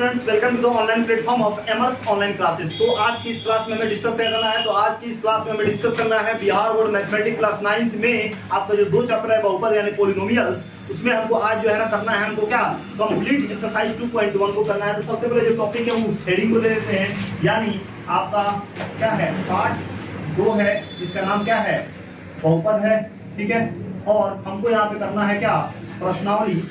Students, welcome to the online platform of एमर्स online classes. तो आज की इस क्लास में हमें डिस्कस करना है Bihar board mathematics class 9th में आपका जो 2 चैप्टर है बहुपद यानी पॉलिनोमियल्स, उसमें हमको आज जो है ना करना है, हमको क्या कंप्लीट एक्सरसाइज 2.1 को करना है। तो सबसे पहले जो टॉपिक है उस हेडिंग को ले लेते हैं, यानी आपका क्या है, पार्ट 2 है, इसका नाम क्या है, बहुपद है, ठीक है। और हमको यहाँ पे करना है क्या, प्रश्नावली।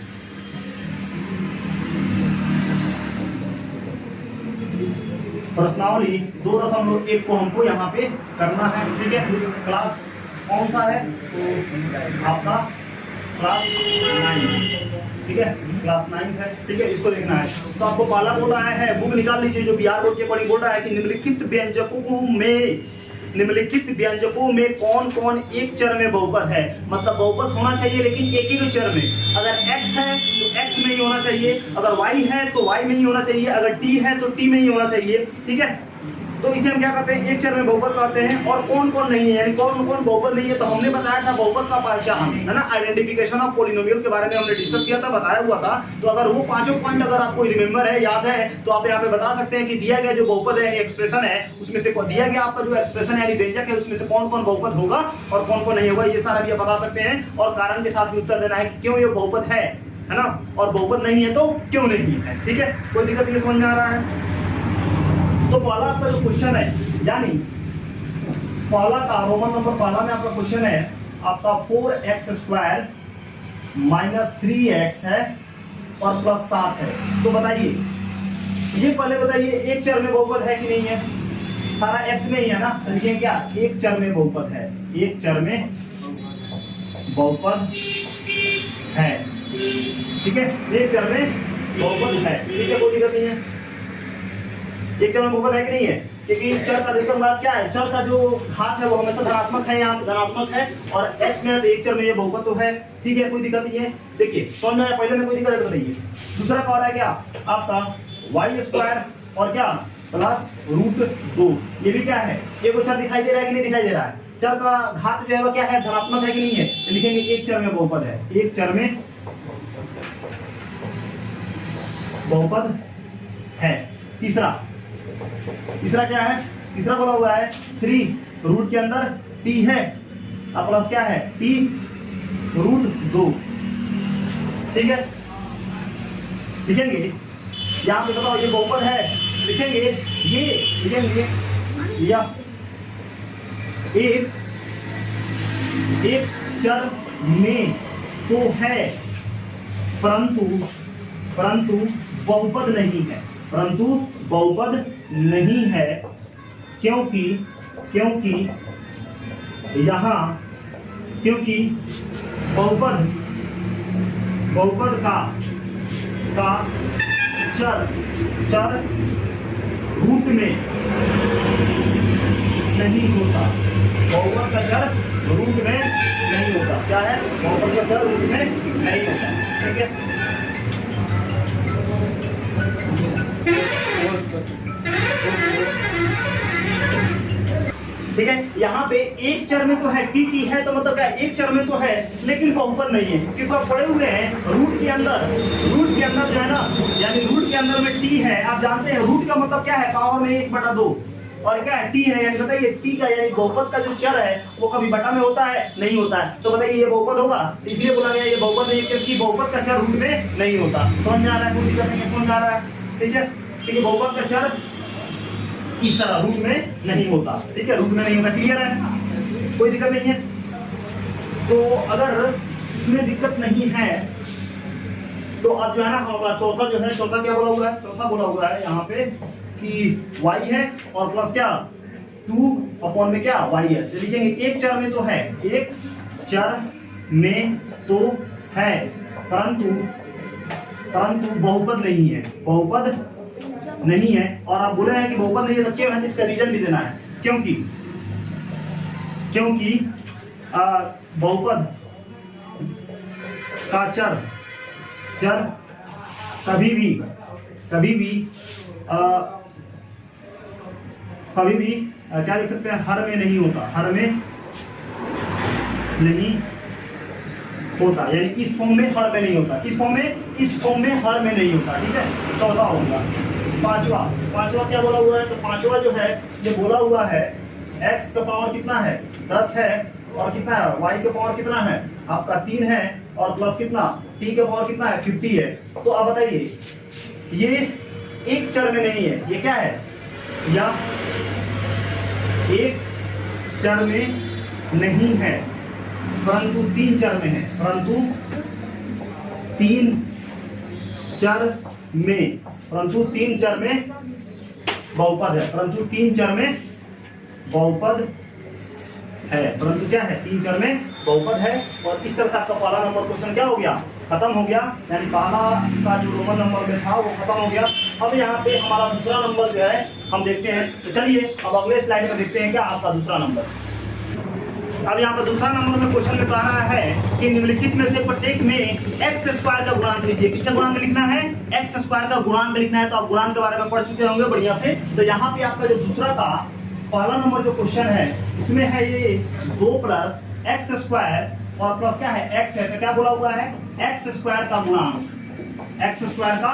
प्रश्नावली 2.1 को हमको यहाँ पे करना है, ठीक है। क्लास कौन सा है, तो आपका क्लास 9, ठीक है, क्लास 9 है, ठीक है। इसको देखना है। तो आपको पहला बोल रहा है, बुक निकाल लीजिए, जो बिहार बोर्ड के अकॉर्डिंग बोल रहा है कि निम्नलिखित व्यंजकों में कौन कौन एक चर में बहुपद है। मतलब बहुपद होना चाहिए लेकिन एक ही चर में। अगर x है तो x में ही होना चाहिए, अगर y है तो y में ही होना चाहिए, अगर t है तो t में ही होना चाहिए, ठीक है। तो इसे हम क्या कहते हैं, एक चर में बहुपद कहते हैं। और कौन कौन नहीं है, यानी कौन कौन बहुपद नहीं है, तो हमने बताया था बहुपद का पहचान, है ना, आइडेंटिफिकेशन ऑफ पॉलिनोमियल के बारे में हमने डिस्कस किया था, बताया हुआ था। तो अगर वो पांचों पॉइंट अगर आपको रिमेंबर है, याद है, तो आप यहाँ पे बता सकते हैं कि दिया गया जो बहुपद है यानी एक्सप्रेशन है, उसमें से दिया गया आपका जो एक्सप्रेशन यानी व्यंजक है, उसमें से कौन कौन बहुपद होगा और कौन कौन नहीं होगा, ये सारा भी आप बता सकते हैं। और कारण के साथ भी उत्तर देना है कि क्यों ये बहुपद है ना, और बहुपद नहीं है तो क्यों नहीं है, ठीक है। कोई दिक्कत नहीं, समझ में आ रहा है। तो पहला आपका जो क्वेश्चन है, यानी पहला का रोमन नंबर पहला में आपका क्वेश्चन है आपका 4x² - 3x है और प्लस 7 है। तो बताइए, ये पहले बताइए एक चर में बहुपद है कि नहीं है। सारा x में ही है ना, तो लिखेंगे क्या, एक चर में बहुपद है, एक चर में बहुपद है, ठीक है, एक चर में बहुपद है, ठीक है, कोई दिक्कत नहीं है। एक चर में बहुपद है कि नहीं है, क्योंकि चर का अधिकतम घात क्या है, चर का जो घात है वो हमेशा धनात्मक है, यहाँ धनात्मक है, और x में तो एक चर में ये बहुपद तो है, ठीक है, कोई दिक्कत नहीं है। देखिए समझ में आया, पहले में कोई दिक्कत नहीं है। दूसरा कह रहा है क्या, आपका y² और क्या प्लस √2, ये भी क्या है, एक चर दिखाई दे रहा है कि नहीं दिखाई दे रहा है। चर का घात जो है वो क्या है, धनात्मक है कि नहीं है, तो लिखेंगे एक चर में बहुपद है, एक चर में बहुपद है। तीसरा क्या है, तीसरा बोला हुआ है 3 रूट के अंदर t है और प्लस क्या है, t √2, ठीक है। लिखेंगे यहाँ पे, बताओ ये बहुपद है, लिखेंगे ये, लिखेंगे या एक चर में तो है परंतु बहुपद नहीं है, परंतु बहुपद नहीं है, क्योंकि यहाँ, क्योंकि बहुपद का चर रूट में नहीं होता, बहुपद का चर रूट में नहीं होता। क्या है, बहुपद का चर रूट में नहीं होता, ठीक है। ठीक है, यहाँ पे एक चर में तो है, टी है, तो मतलब क्या, एक चर में तो है लेकिन बहुपद नहीं है, क्योंकि आप पढ़े हुए हैं रूट के अंदर जो है ना, यानी रूट के अंदर में टी है। आप जानते हैं रूट का मतलब क्या है, पावर में 1/2, और क्या है, टी है, यानी बताइए टी का यानी बहुपद का जो चर है वो कभी बटा में होता है, नहीं होता है। तो बताइए ये बहुपद होगा, इसलिए बोला गया ये बहुपद नहीं है, क्योंकि बहुपद का चर रूट में नहीं होता। समझ में आ रहा है, कोई दिक्कत नहीं है, समझ में आ रहा है, ठीक है। क्योंकि बहुपद का चर इस तरह रूट में नहीं होता, ठीक है, रूट में नहीं होता, क्लियर है, कोई दिक्कत नहीं है। तो अगर इसमें दिक्कत नहीं है तो अब जो है ना हमारा चौथा जो है, चौथा क्या बोला हुआ है, चौथा बोला हुआ है यहाँ पे कि y है और प्लस क्या 2 में क्या y है। तो लिखेंगे एक चर में तो है, एक चर में तो है परंतु बहुपद नहीं है, बहुपद नहीं है। और आप बोले हैं कि बहुपद नहीं है तो क्यों है, इसका रीजन भी देना है, क्योंकि बहुपद का चर कभी भी क्या लिख सकते हैं, हर में नहीं होता, हर में नहीं होता, यानी इस फॉर्म में हर में नहीं होता, इस फॉर्म में हर में नहीं होता, ठीक है। चौथा होगा। पांचवा क्या बोला हुआ है, तो पांचवा जो है ये बोला हुआ है x का पावर कितना है 10 है, और कितना है y का पावर कितना है आपका 3 है, और प्लस कितना t का पावर कितना है 50 है। तो अब बताइए ये एक चर में नहीं है, ये क्या है, या एक चर में नहीं है परंतु 3 चर में है, परंतु 3 चर में बहुपद है, परंतु 3 चर में बहुपद है, परंतु क्या है 3 चर में बहुपद है। और इस तरह से आपका पहला नंबर क्वेश्चन क्या हो गया, खत्म हो गया, यानी पहला का जो रोमन नंबर में था वो खत्म हो गया। अब यहाँ पे हमारा दूसरा नंबर जो है हम देखते हैं, तो चलिए अब अगले स्लाइड में देखते हैं क्या आपका दूसरा नंबर। अब यहाँ पर दूसरा नंबर में क्वेश्चन में कह रहा है कि निम्नलिखित में से प्रत्येक में एक्स स्क्वायर का गुणांक लीजिए। किसका गुणांक लिखना है, एक्स स्क्वायर का गुणांक लिखना है। तो आप गुणांक के बारे में पढ़ चुके होंगे बढ़िया से। तो यहाँ पे आपका जो दूसरा था, पहला नंबर जो क्वेश्चन है उसमें है ये 2 + एक्स स्क्वायर और प्लस क्या है एक्स है, तो क्या बोला हुआ है एक्स स्क्वायर का गुणांक, एक्स स्क्वायर का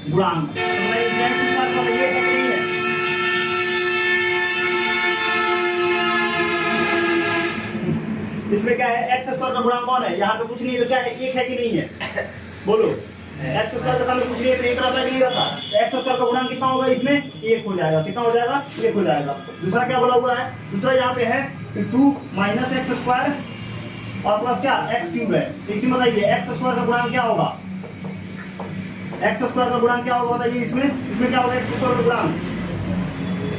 गुणांक। तो एक्स स्क्वायर का ये है, इसमें क्या है एक्स स्क्वायर का गुणांक कौन है, यहाँ पे कुछ नहीं है तो क्या है एक है कि नहीं है, बोलो एक्स स्क्वायर के सामने कुछ नहीं है तो एक रहता है कि नहीं रहता। एक्स स्क्वायर का गुणांक कितना होगा, इसमें 1 हो जाएगा, कितना हो जाएगा 1 हो जाएगा। दूसरा क्या बोला हुआ है, दूसरा यहाँ पे है 2 - एक्स स्क्वायर और प्लस क्या एक्स क्यूब है। इसमें बताइए एक्स स्क्वायर का गुणांक क्या होगा, एक्स स्क्वायर का गुणांक क्या होगा बताइए, इसमें क्या होगा एक्स स्क्वायर का गुणांक,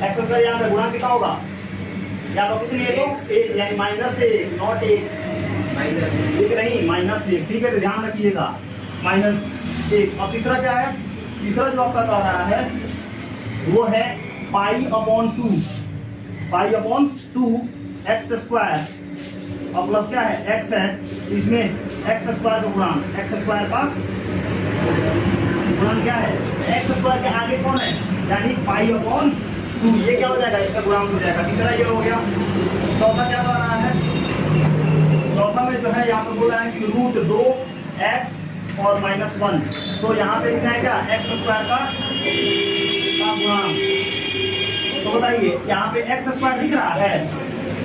एक्स स्क्वायर यहाँ पे गुणांक कितना होगा, या तो कुछ नहीं है तो यानी -1 नॉट 1 नहीं -1, ठीक है, तो ध्यान रखिएगा -1। और तीसरा क्या है, तीसरा जो आपका कह रहा है वो है π/2 एक्स स्क्वायर और प्लस क्या है एक्स है, इसमें एक्स स्क्वायर का गुणांक, एक्स स्क्वायर का गुणांक क्या है, एक्स स्क्वायर के आगे कौन है, यानी π/2, ये क्या हो जाएगा इसका गुणांक हो जाएगा। तीसरा ये हो गया। चौथा क्या कह रहा है, चौथा में जो है यहाँ पर बोला है कि √2x और -1, तो यहाँ पे लिखना है क्या एक्स स्क्वायर का गुणांक। तो बताइए यहाँ पे एक्स स्क्वायर दिख रहा है,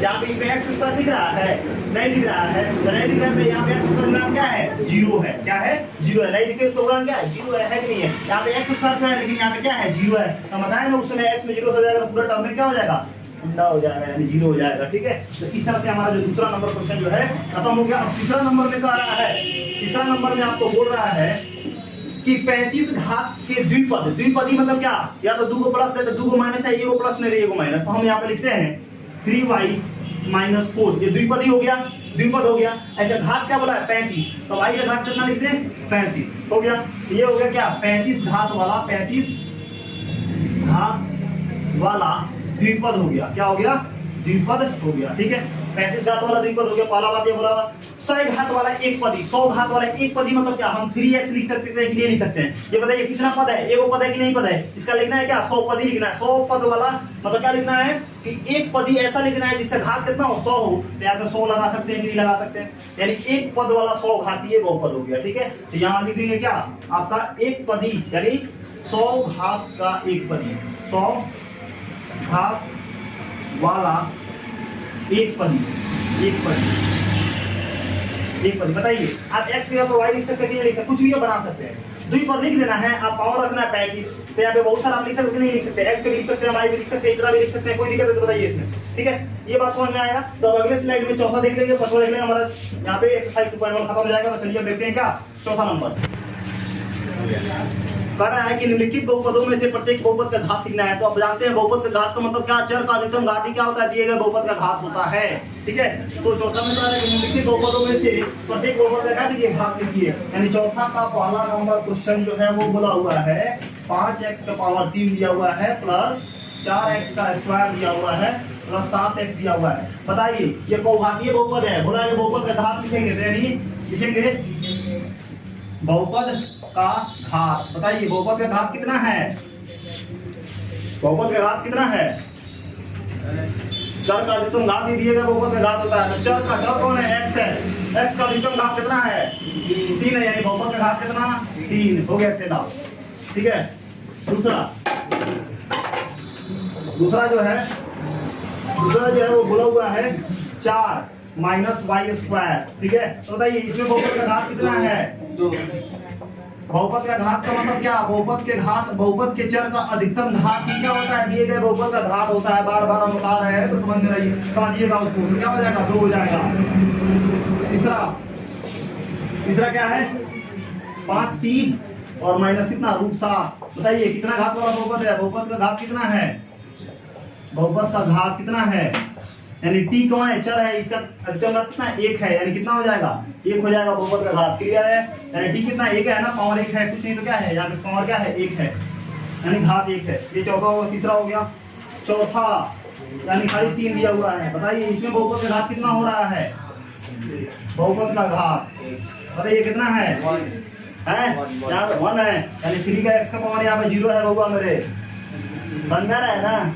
यहाँ पे इसमें एक्स स्क्वायर दिख रहा है, नहीं दिख रहा है, तो नहीं दिख रहा है तो यहाँ पे एक्स स्क्वायर गुणांक क्या है 0 है, क्या है 0 है, नहीं दिखे उसका गुणांक क्या है 0 है कि नहीं है। यहाँ पे एक्स स्क्वायर क्या है लेकिन यहाँ पे क्या है 0 है, तो बताया ना उस समय एक्स में 0 हो जाएगा तो पूरा टर्म में क्या हो जाएगा उल्टा हो जाएगा, यानी 0 हो जाएगा, ठीक है। तो इस तरह से हमारा जो दूसरा नंबर क्वेश्चन जो है खत्म हो गया। अब तीसरा नंबर में कह रहा है, तीसरा नंबर में आपको बोल रहा है कि 35 घात के द्विपदी मतलब क्या, या तो 2 को प्लस है तो 2 को माइनस है, 1 को प्लस नहीं 1 को माइनस, तो हम यहाँ पे लिखते हैं 3y - 4, ये द्विपदी हो गया, द्विपद हो गया। ऐसे घात क्या बोला है 35, तो y का घात कितना लिखते हैं 35 हो गया। ये हो गया क्या 35 घात वाला द्विपद हो गया, क्या हो गया द्विपद हो गया, ठीक है। 35 घात वाला द्विपद हो गया, पहला बात ये बोला। 100 घात वाला एक पदी, 100 घात वाला एक पदी मतलब क्या, हम 3x लिख सकते हैं कि नहीं लिख सकते हैं, ये बताइए कितना पद है, एगो पद है कि नहीं पद है, इसका लिखना है क्या 100 पदी लिखना है। 100 पद वाला मतलब क्या लिखना है कि एक पदी ऐसा लिखना है जिससे घात कितना हो 100 हो, तो यहाँ पे 100 लगा सकते हैं कि नहीं लगा सकते हैं, यानी एक पद वाला 100 घातीय बहुपद हो गया, ठीक है। तो यहाँ लिख देंगे क्या आपका एक पदी, यानी 100 घात का एक पदी, 100 घात वाला एक पदी बताइए आप x की जगह पर y लिख सकते हैं कि नहीं लिख सकते, कुछ भी बना सकते हैं, द्विपद लिख देना है, आप पावर रखना है 35, तो यहाँ पे बहुत सारा आप लिख सकते नहीं लिख सकते, x पे लिख सकते हैं, y भी लिख सकते हैं, इतना भी लिख सकते हैं, कोई दिक्कत है तो बताइए इसमें, ठीक है। ये बात समझ में आया। तो अब अगले स्लाइड में चौथा देख लेंगे, पांचवा देख लेंगे, हमारा यहाँ पे एक्सरसाइज 2.1 खत्म हो जाएगा। तो चलिए अब देखते हैं क्या चौथा नंबर कह रहा है कि निम्नलिखित बहुपदों में से प्रत्येक बहुपद का घात लिखना है। तो आप जानते हैं बहुपद का घात का मतलब क्या, चर का अधिकतम घात ही क्या होता है, दिए गए बहुपद का घात होता है, ठीक है। तो चौथा में कह रहा है कि निम्नलिखित बहुपदों में से प्रत्येक बहुपद का क्या कीजिए घात लिखिए, यानी चौथा का पहला नंबर क्वेश्चन जो है वो बोला हुआ है 5x का पावर 3 दिया हुआ है प्लस 4x का स्क्वायर दिया हुआ है प्लस 7x दिया हुआ है। बताइए ये बहुघातीय बहुपद है, बोला ये बहुपद का घात लिखेंगे, यानी लिखेंगे बहुपद का घात। बताइए बहुपद का घात कितना है, बहुपद का घात कितना है चर का अधिकतम घात ही दिए गए बहुपद का घात होता है। तो चर कौन है? x है। x का अधिकतम घात कितना है? 3 है, यानी बहुपद का घात कितना? 3 हो गया इतना। ठीक है। दूसरा जो है वो बोला हुआ है 4 माइनस वाई स्क्वायर। ठीक है। तो बताइए इसमें बहुपद का घात कितना है? 2। बहुपद का घात का मतलब क्या? बहुपद के चर का अधिकतम घात क्या होता है? दिए गए बहुपद का घात होता है। बार बार हम बता रहे हैं तो समझिएगा उसको। तो क्या हो जाएगा? 2 हो जाएगा। तीसरा क्या है? 5t और माइनस कितना? √7। बताइए कितना घात वाला बहुपद है? बहुपद का घात कितना है? बहुपद का घात कितना है? यानी t कौन है? चर है। इसका अधिकतम घात कितना? 1 है, यानी कितना हो जाएगा? 1 हो जाएगा बहुपद का घात। क्लियर है? यानी t कितना? 1 है ना, पावर 1 है, कुछ नहीं तो क्या है? यहाँ पे पावर क्या है? 1 है, यानी घात 1 है। ये चौथा होगा। तीसरा हो गया चौथा, यानी खाली 3 दिया हुआ है। बताइए इसमें बहुपद का घात कितना हो रहा है? बहुपद का घात बताइए कितना है? यहाँ पे 1 है, यानी 3 का x का पावर यहाँ पे 0 है। बहुपद मेरे बन रहा है ना?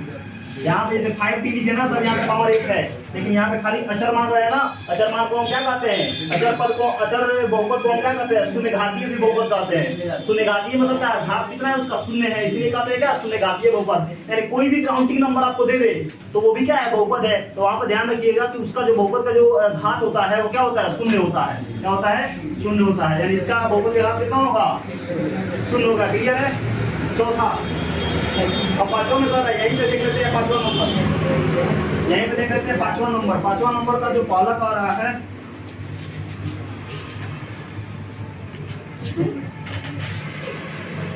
यहाँ पे जैसे 5t लिखे ना तब यहाँ पे पावर 1 है, लेकिन यहाँ पे खाली अचर मान रहे हैं ना। अचर मान को हम क्या कहते हैं? अचर बहुपद को हम क्या कहते हैं? शून्य घातीय भी बहुपद कहते हैं। शून्य घातीय मतलब क्या? घात कितना है उसका? 0 है, इसलिए कहते हैं क्या? शून्य घातीय बहुपद। यानी कोई भी काउंटिंग नंबर आपको दे दे तो वो भी क्या है? बहुपद है। तो वहाँ पे ध्यान रखिएगा कि उसका जो बहुपद का जो घात होता है वो क्या होता है? 0 होता है। क्या होता है? 0 होता है, यानी इसका बहुपद का घात कितना होगा? 0 होगा। क्लियर है? चौथा। अब पांचवा में कर रहा है, यहीं पे देख लेते हैं पांचवा नंबर। यहीं पे देख लेते हैं पांचवा नंबर। पांचवा नंबर का जो पहला कह रहा है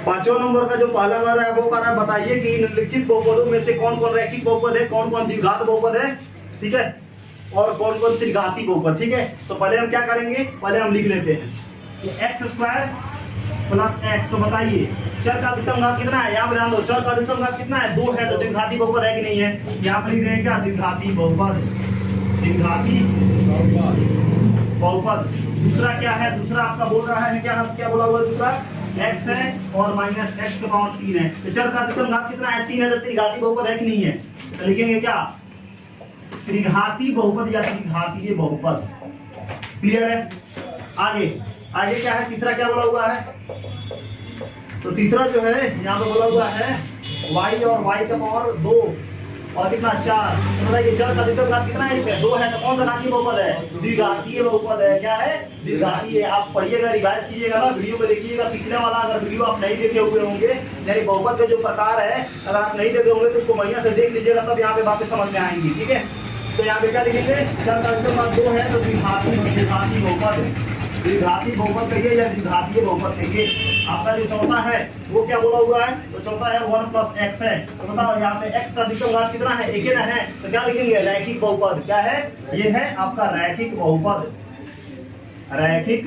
पांचवा नंबर का जो पहला कह रहा है वो कह रहा है बताइए कि निम्नलिखित बहुपदों में से कौन कौन रैखिक बहुपद है, कौन कौन द्विघात बहुपद है। ठीक है। और कौन कौन त्रिघाती बहुपद। ठीक है। तो पहले हम क्या करेंगे? पहले हम लिख लेते हैं x² प्लस x। तो बताइए चर का अधिकतम घात कितना है? यहाँ पर ध्यान दो, चर का अधिकतम घात कितना है? 2 है, तो द्विघाती बहुपद है कि नहीं है? यहाँ पर लिख रहे हैं क्या? द्विघाती बहुपद। द्विघाती बहुपद। दूसरा क्या है? दूसरा आपका बोल रहा है क्या बोला हुआ? दूसरा x है और माइनस x का पावर 3 है। तो चर का अधिकतम घात कितना है? 3 है, तो त्रिघाती बहुपद है कि नहीं है? तो लिखेंगे क्या? त्रिघाती बहुपद या त्रिघातीय बहुपद। क्लियर है? आगे क्या है? तीसरा क्या बोला हुआ है? तो तीसरा जो है यहाँ पे बोला हुआ है y और y का पावर 2 और कितना? 4। तो बताइए चर का अधिकतम घात कितना है? इसमें 2 है, तो कौन सा घातीय बहुपद है? द्विघातीय बहुपद है। क्या है? द्विघातीय। आप पढ़िएगा, रिवाइज कीजिएगा ना, वीडियो को देखिएगा पिछले वाला। अगर वीडियो आप नहीं देखे हुए होंगे, यानी बहुपद के जो प्रकार है अगर आप नहीं देखे होंगे तो उसको बढ़िया से देख लीजिएगा, तब यहाँ पे बातें समझ में आएंगी। ठीक है। तो यहाँ पे क्या लिखेंगे? चर का अधिकतम घात 2 है, तो द्विघाती बहुपद। द्विघाती बहुपद कहिए या द्विघातीय बहुपद कहिए। आपका जो चौथा है वो क्या बोला हुआ है? तो चौथा है 1 + x है। तो बताओ यहाँ पे x का अधिकतम घात कितना है? 1 ना है, तो क्या लिखेंगे? रैखिक बहुपद। क्या है? ये है आपका रैखिक बहुपद। रैखिक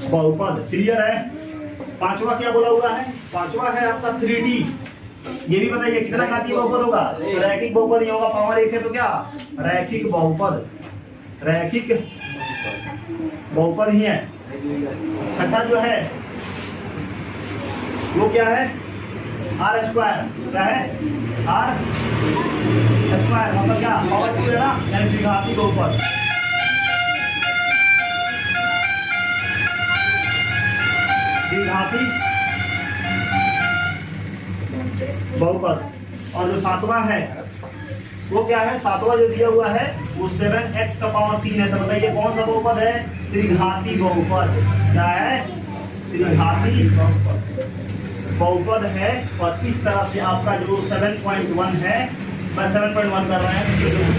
बहुपद। क्लियर है? पांचवा क्या बोला हुआ है? पांचवा है आपका 3d। ये भी बताइए कितना घातीय बहुपद होगा? तो रैखिक बहुपद नहीं होगा, पावर 1 है, तो क्या? रैखिक बहुपद। रैखिक बहुपद ही है। छठा जो है वो क्या है? r²। क्या है? r² मतलब क्या? पावर 2 है ना, यानी द्विघाती बहुपद। द्विघाती बहुपद। और जो सातवां है वो क्या है? सातवां जो दिया हुआ है वो 7x का पावर 3 है। तो बताइए कौन सा बहुपद है? त्रिघाती बहुपद। क्या है? त्रिघाती बहुपद है। और इस तरह से आपका जो 7.1 है, मैं 7.1 कर रहे हैं,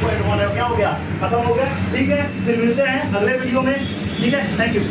2.1 है, क्या हो गया? खत्म हो गया। ठीक है, फिर मिलते हैं अगले वीडियो में। ठीक है, थैंक यू।